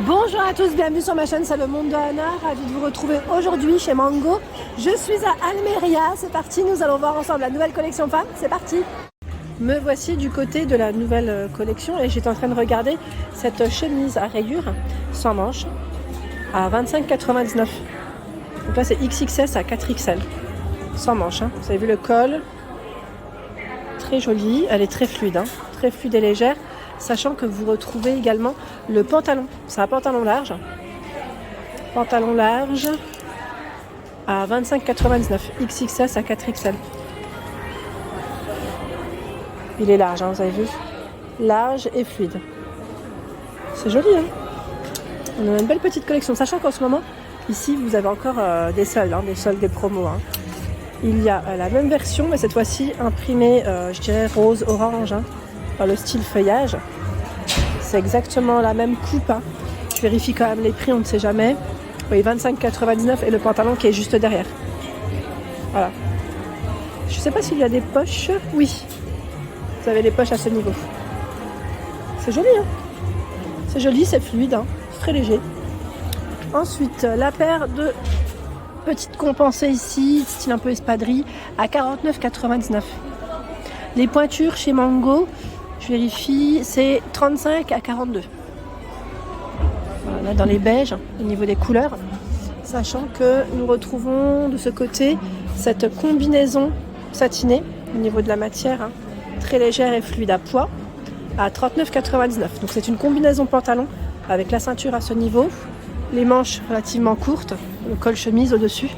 Bonjour à tous, bienvenue sur ma chaîne, c'est le monde de Anna, ravi de vous retrouver aujourd'hui chez Mango. Je suis à Almeria, c'est parti, nous allons voir ensemble la nouvelle collection femmes, c'est parti. Me voici du côté de la nouvelle collection et j'étais en train de regarder cette chemise à rayures sans manches à 25,99 €. Donc là c'est XXS à 4XL, sans manches, hein. Vous avez vu le col, très joli, elle est très fluide et légère. Sachant que vous retrouvez également le pantalon. C'est un pantalon large. Pantalon large à 25,99 €. XXS à 4XL. Il est large, hein, vous avez vu. Large et fluide. C'est joli, hein. On a une belle petite collection. Sachant qu'en ce moment, ici, vous avez encore des soldes, des promos. Hein. Il y a la même version, mais cette fois-ci imprimée, je dirais rose, orange. Hein. Dans le style feuillage, c'est exactement la même coupe, hein. Je vérifie quand même les prix, on ne sait jamais. Oui, 25,99 € et le pantalon qui est juste derrière. Voilà. Je ne sais pas s'il y a des poches. Oui, vous avez les poches à ce niveau. C'est joli, hein. C'est joli, c'est fluide, hein. C'est très léger. Ensuite, la paire de petites compensées ici, style un peu espadrille, à 49,99 €. Les pointures chez Mango, je vérifie, c'est 35 à 42. Voilà, dans les beiges, au niveau des couleurs. Sachant que nous retrouvons de ce côté cette combinaison satinée, au niveau de la matière, hein, très légère et fluide à poids, à 39,99 €. Donc c'est une combinaison pantalon avec la ceinture à ce niveau, les manches relativement courtes, le col chemise au-dessus.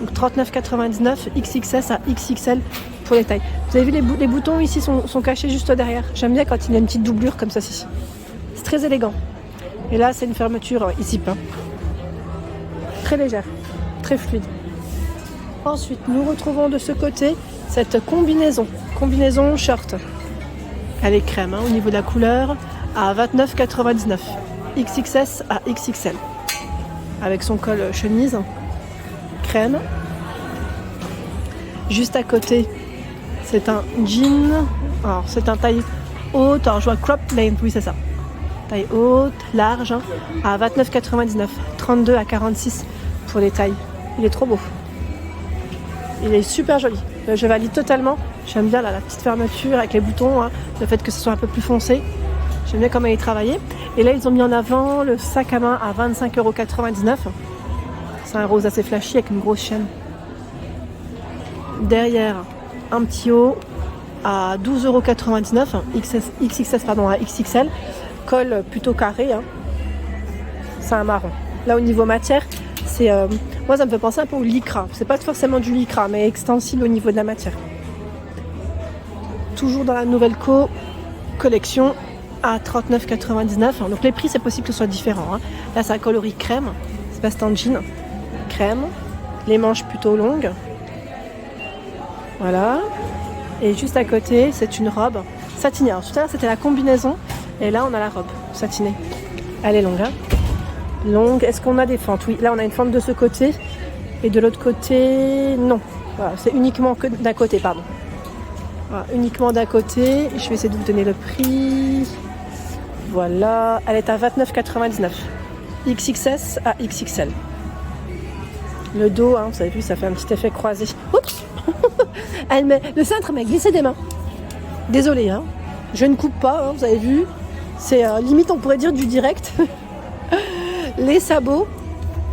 Donc 39,99 €, XXS à XXL pour les tailles. Vous avez vu les boutons ici sont cachés juste derrière. J'aime bien quand il y a une petite doublure comme ça. C'est très élégant. Et là c'est une fermeture zip, hein. Très légère, très fluide. Ensuite nous retrouvons de ce côté cette combinaison short. Elle est crème, hein, au niveau de la couleur à 29,99 €. XXS à XXL. Avec son col chemise crème. Juste à côté, c'est un jean. Alors, c'est un taille haute. Alors, je vois crop length, oui, c'est ça. Taille haute, large, hein, à 29,99 €. 32 à 46 pour les tailles. Il est trop beau. Il est super joli. Je valide totalement. J'aime bien là, la petite fermeture avec les boutons, hein, le fait que ce soit un peu plus foncé. J'aime bien comment il est travaillé. Et là, ils ont mis en avant le sac à main à 25,99 €. C'est un rose assez flashy avec une grosse chaîne. Derrière, un petit haut à 12,99 €, XXS à XXL. Col plutôt carré, hein. C'est un marron. Là, au niveau matière, c'est moi, ça me fait penser un peu au lycra. C'est pas forcément du lycra, mais extensible au niveau de la matière. Toujours dans la nouvelle collection à 39,99 €. Donc les prix, c'est possible que ce soit différent, hein. Là, c'est un coloris crème. C'est pas en jean. Crème. Les manches plutôt longues. Voilà. Et juste à côté, c'est une robe satinée. Alors, tout à l'heure, c'était la combinaison. Et là, on a la robe satinée. Elle est longue, hein. Longue. Est-ce qu'on a des fentes? Oui. Là, on a une fente de ce côté. Et de l'autre côté, non. Voilà, c'est uniquement que d'un côté, pardon. Voilà, uniquement d'un côté. Je vais essayer de vous donner le prix. Voilà. Elle est à 29,99 €. XXS à XXL. Le dos, hein, vous avez vu, ça fait un petit effet croisé. Oups. Le cintre m'a glissé des mains. Désolée, hein. Je ne coupe pas, hein, vous avez vu. C'est limite, on pourrait dire du direct. Les sabots.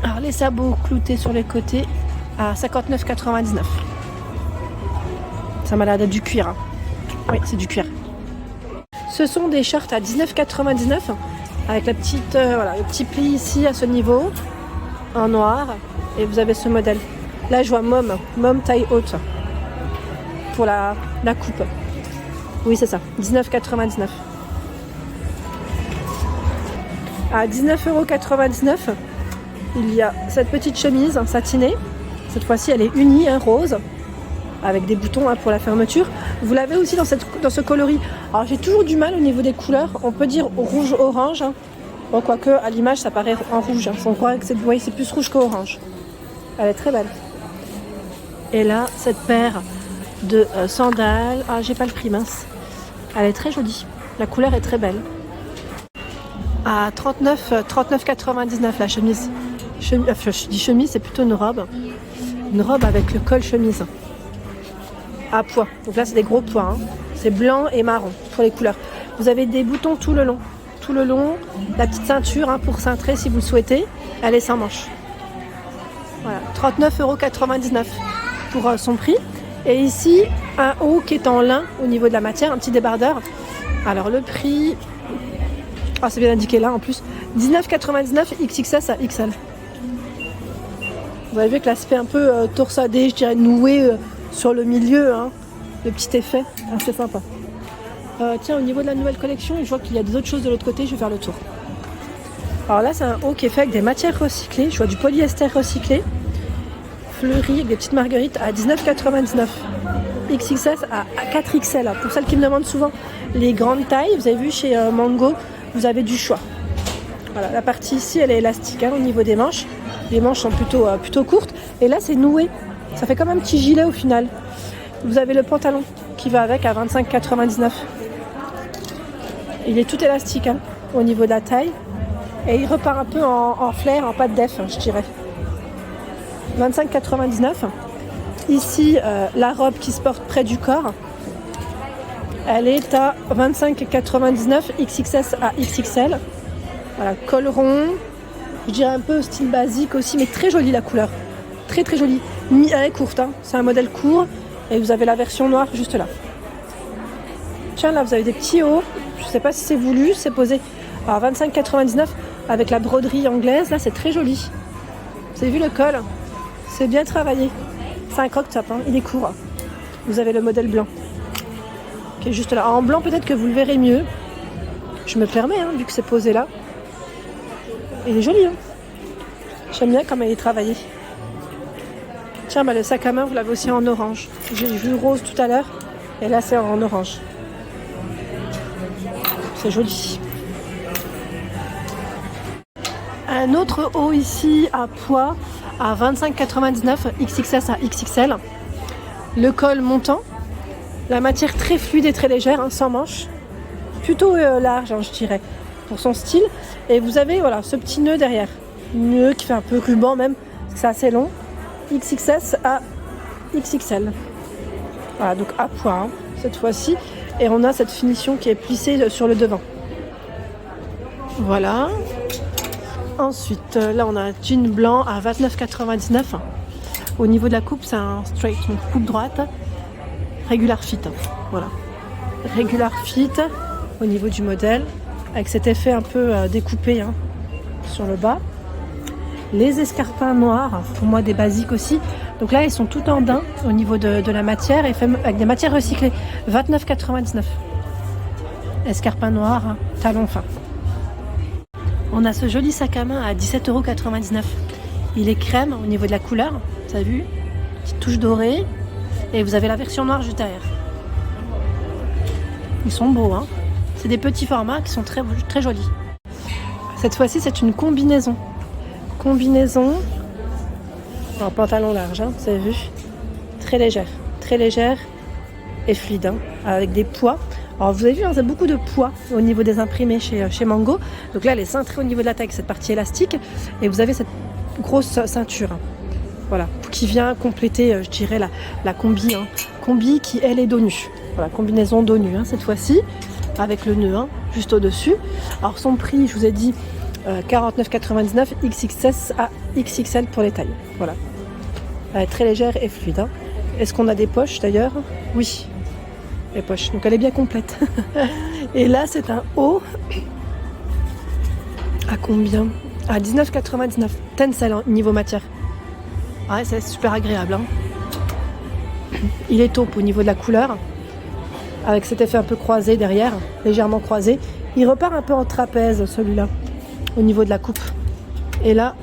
Alors, les sabots cloutés sur les côtés à 59,99 €. Ça m'a l'air d'être du cuir, hein. Oui, c'est du cuir. Ce sont des shorts à 19,99 € avec la petite, voilà, le petit pli ici à ce niveau, en noir. Et vous avez ce modèle. Là, je vois Mom taille haute pour la coupe. Oui, c'est ça. 19,99 €. À 19,99 €, il y a cette petite chemise satinée. Cette fois-ci, elle est unie, hein, rose, avec des boutons, hein, pour la fermeture. Vous l'avez aussi dans ce coloris. Alors, j'ai toujours du mal au niveau des couleurs. On peut dire rouge-orange. Hein. Bon, quoique, à l'image, ça paraît en rouge. Hein. On croit que c'est plus rouge qu'orange. Elle est très belle. Et là, cette paire de sandales. Ah, j'ai pas le prix, mince. Elle est très jolie. La couleur est très belle. à 39,99 la chemise. Enfin, je dis chemise, c'est plutôt une robe. Une robe avec le col chemise. À pois. Donc là, c'est des gros pois. Hein. C'est blanc et marron pour les couleurs. Vous avez des boutons tout le long. Tout le long. La petite ceinture hein, pour cintrer si vous le souhaitez. Elle est sans manche. Voilà. 39,99 € pour son prix. Et ici, un haut qui est en lin au niveau de la matière. Un petit débardeur. Alors le prix... Ah, c'est bien indiqué là en plus. 19,99 XXS à XL. Vous avez vu que l'aspect un peu torsadé, je dirais noué sur le milieu. Hein. Le petit effet, assez sympa. Tiens, au niveau de la nouvelle collection, je vois qu'il y a des autres choses de l'autre côté. Je vais faire le tour. Alors là, c'est un haut qui est fait avec des matières recyclées. Je vois du polyester recyclé. Fleuri avec des petites marguerites à 19,99 €. XXS à 4XL. Pour celles qui me demandent souvent les grandes tailles, vous avez vu chez Mango, vous avez du choix. Voilà, la partie ici, elle est élastique hein, au niveau des manches. Les manches sont plutôt courtes. Et là, c'est noué. Ça fait comme un petit gilet au final. Vous avez le pantalon qui va avec à 25,99 €. Il est tout élastique hein, au niveau de la taille. Et il repart un peu en flair, en pâte def, hein, je dirais. 25,99 €. Ici, la robe qui se porte près du corps, elle est à 25,99 € XXS à XXL. Voilà, col rond, je dirais un peu style basique aussi, mais très jolie la couleur. Très très jolie. Elle est courte, hein. C'est un modèle court et vous avez la version noire juste là. Tiens, là vous avez des petits hauts, je ne sais pas si c'est voulu, c'est posé à 25,99 € avec la broderie anglaise, là c'est très joli. Vous avez vu le col? C'est bien travaillé. C'est un croc-top, hein. Il est court. Vous avez le modèle blanc qui est juste là. En blanc peut-être que vous le verrez mieux. Je me permets, hein, vu que c'est posé là. Il est joli, hein. J'aime bien comment il est travaillé. Tiens, bah, le sac à main, vous l'avez aussi en orange. J'ai vu rose tout à l'heure, et là c'est en orange. C'est joli. Un autre haut ici à pois à 25,99 € XXS à XXL. Le col montant. La matière très fluide et très légère, hein, sans manches. Plutôt large, hein, je dirais, pour son style. Et vous avez voilà, ce petit nœud derrière. Nœud qui fait un peu ruban même, parce que c'est assez long. XXS à XXL. Voilà, donc à pois, hein, cette fois-ci. Et on a cette finition qui est plissée sur le devant. Voilà. Ensuite, là on a un jean blanc à 29,99 €. Au niveau de la coupe, c'est un straight, donc coupe droite. Regular fit. Voilà. Regular fit au niveau du modèle. Avec cet effet un peu découpé hein, sur le bas. Les escarpins noirs, pour moi des basiques aussi. Donc là, ils sont tout en daim au niveau de la matière et avec des matières recyclées. 29,99 €. Escarpins noirs, hein, talons fins. On a ce joli sac à main à 17,99 €. Il est crème au niveau de la couleur, vous avez vu? Petite touche dorée. Et vous avez la version noire juste derrière. Ils sont beaux, hein. C'est des petits formats qui sont très, très jolis. Cette fois-ci, c'est une combinaison. Combinaison en pantalon large, hein, vous avez vu? Très légère et fluide, hein, avec des pois. Alors vous avez vu, hein, c'est beaucoup de pois au niveau des imprimés chez Mango. Donc là, elle est cintrée au niveau de la taille, cette partie élastique. Et vous avez cette grosse ceinture. Hein. Voilà, qui vient compléter, je dirais, la combi. Hein. Combi qui, elle, est dos nu. Voilà, combinaison dos nu, hein, cette fois-ci, avec le nœud, hein, juste au-dessus. Alors, son prix, je vous ai dit, 49,99 € XXS à XXL pour les tailles. Voilà. Elle est très légère et fluide. Hein. Est-ce qu'on a des poches, d'ailleurs? Oui, les poches. Donc, elle est bien complète. Et là, c'est un haut. À combien? À 19,99 €. Tencel, hein, niveau matière. Ouais, c'est super agréable. Hein. Il est taupe au niveau de la couleur, avec cet effet un peu croisé derrière, légèrement croisé. Il repart un peu en trapèze, celui-là, au niveau de la coupe. Et là,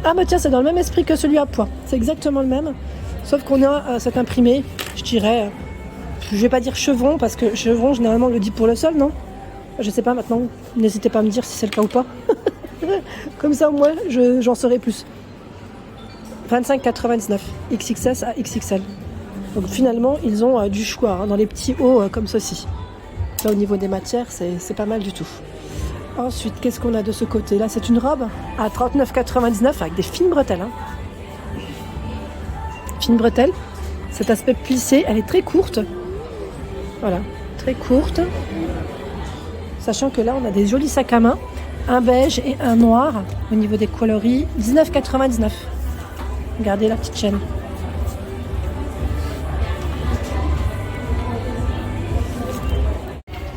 ah bah tiens, c'est dans le même esprit que celui à pois. C'est exactement le même, sauf qu'on a cet imprimé, je dirais, je vais pas dire chevron, parce que chevron, généralement, on le dit pour le sol, non? Je sais pas maintenant, n'hésitez pas à me dire si c'est le cas ou pas. Comme ça, moi, j'en saurai plus. 25,99 € XXS à XXL. Donc finalement, ils ont du choix hein, dans les petits hauts comme ceci. Là, au niveau des matières, c'est pas mal du tout. Ensuite, qu'est-ce qu'on a de ce côté? Là, c'est une robe à 39,99 avec des fines bretelles. Hein. Fines bretelles. Cet aspect plissé, elle est très courte. Voilà, très courte. Sachant que là, on a des jolis sacs à main. Un beige et un noir au niveau des coloris. 19,99. Regardez la petite chaîne.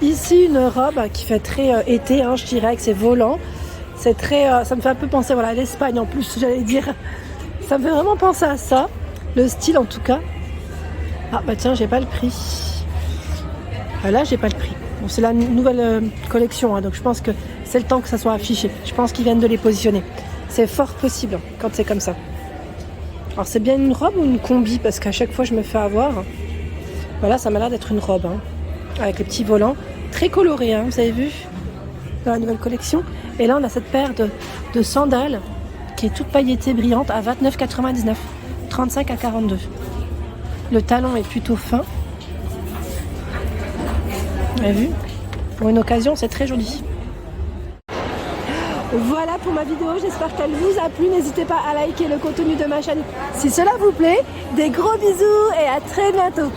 Ici, une robe qui fait très été, hein, je dirais, avec ses volants. C'est très, ça me fait un peu penser voilà, à l'Espagne en plus, j'allais dire. Ça me fait vraiment penser à ça. Le style en tout cas. Ah bah tiens, j'ai pas le prix. Là, j'ai pas le prix. Bon, c'est la nouvelle collection, hein, donc je pense que c'est le temps que ça soit affiché. Je pense qu'ils viennent de les positionner. C'est fort possible quand c'est comme ça. Alors c'est bien une robe ou une combi? Parce qu'à chaque fois je me fais avoir. Voilà, ça m'a l'air d'être une robe. Hein, avec les petits volants. Très colorés, hein, vous avez vu? Dans la nouvelle collection. Et là on a cette paire de sandales qui est toute pailletée, brillante à 29,99. 35 à 42. Le talon est plutôt fin. Vous avez vu? Pour une occasion, c'est très joli. Voilà pour ma vidéo, j'espère qu'elle vous a plu. N'hésitez pas à liker le contenu de ma chaîne si cela vous plaît. Des gros bisous et à très bientôt.